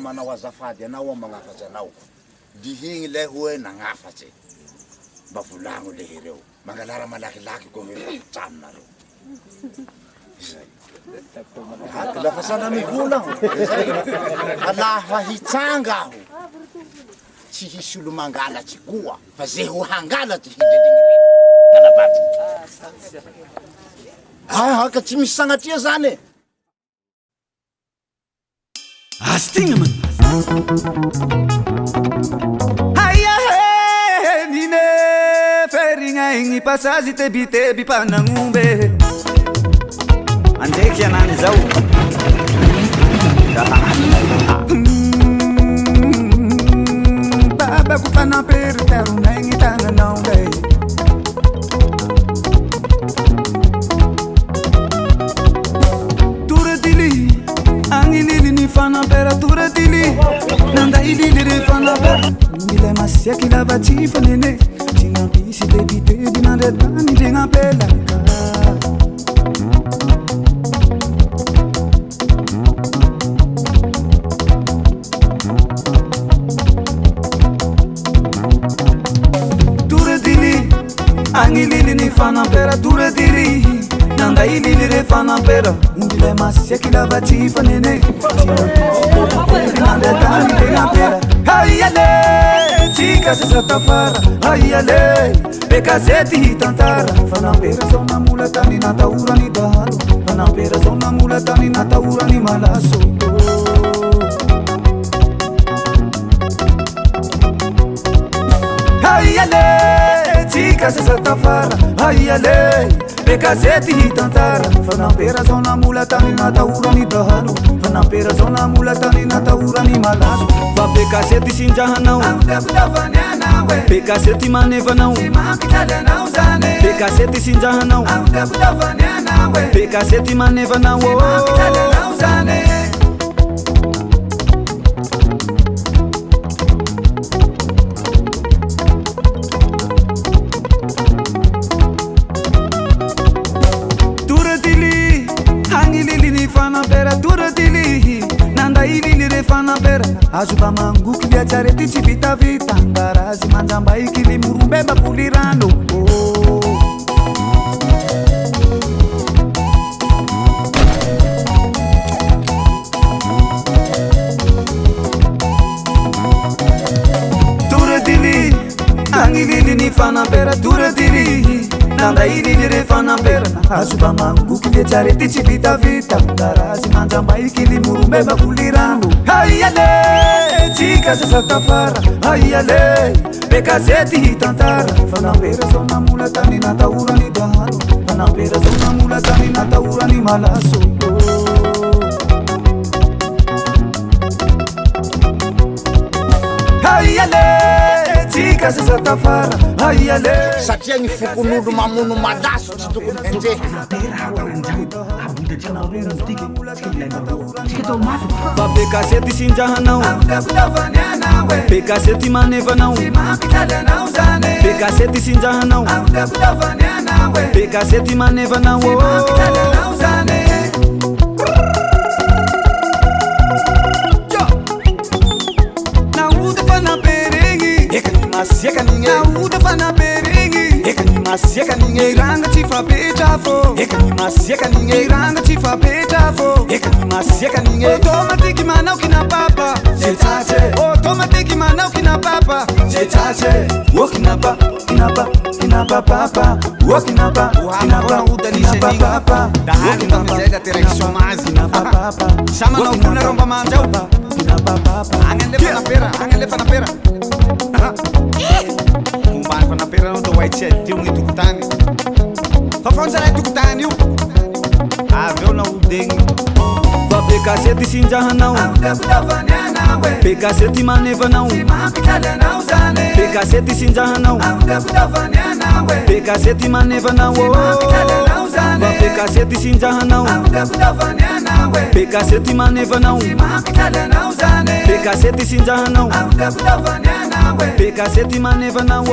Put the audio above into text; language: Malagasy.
manao azafady anao ao magnafatsy anao dihigny le hoe nagnafatsy mba volagno le hereo mangalara malakilaky koa hoe fapitraminareo izay lafa sana mivolagno izay alafa hitsanga aho tsy hisy olo mangalatsy koa fa ze ho hangalatsy hidedegny galabatsy ka tsy misy sagnatria zany astigna man aya he nine ferigna igny passage tebiteby mpanagnombe andraiky anany zao babako fanampery teronaigny tagnanao be Fanamperatura dili nanda ilili re fanapera mila masiaky lava tsy fanene tsy nampisy tebiteby mandretany ndre gnapelaka tura dili agny liliny fanamperatura dili nanda ilili re fanampera mila masiaky lava tsy fanene Hayale, tika sasa tafara Hayale, bekazeti hitantara Fanampera zona mula tani nataura ni dahalo Fanampera zona mula tani nataura ni malaso Hayale, tika sasa tafara Hayale, bekazeti hitantara Fanampera zona mula tani nataura ni dahalo Fanampera zona mula tani nataura ni malaso Va bekazeti sinjahanao Bekazeti manevanao Bekazeti sinjahanao Bekazeti manevanao Fanamperatura dili nanda ilili re fanampera azo ba mangoky liatsarety tsy vitavita ngarazy manjamba ikily morombe mapulirano tura dili angilili ni fanamperatura dili nanda ilili re fanampera azo ba mangoky liatsarety tsy vitavita ngarazy manjamba ikily morombe mapulirano hayale tika sasa tafara hayale bekazeti hitantara fanampera zona mula tani nataura ni dahalo fanampera zona mula tani nataura ni malaso hayale tika sasa tafara hayale satria gny fokon'olo mamono malaso tsy tokony henjehy va bekazety sinjahanao bekazety manevanao bekazety sinjahanao bekazety manevanao Masiaka ninge uda fana beringi ekani masiaka ninge ranga tifa petafo ekani masiaka ninge ranga tifa petafo ekani masiaka ninge automatic manau kina papa jetache automatic manau kina papa jetache wakina papa wakina papa udanisha papa dahani tamzega direction mazi na papa sama na kuna romba manjau kina papa angele fana pera Mumbani fanapera no do white tiu ngi tukutani fa fonsa na tukutani yu aveu na udengi va bekazeti sinjahanao bekazeti manevanao bekazeti sinjahanao bekazeti manevanao va bekazeti sinjahanao bekazeti manevanao bekazeti sinjahanao bekazeti manevanao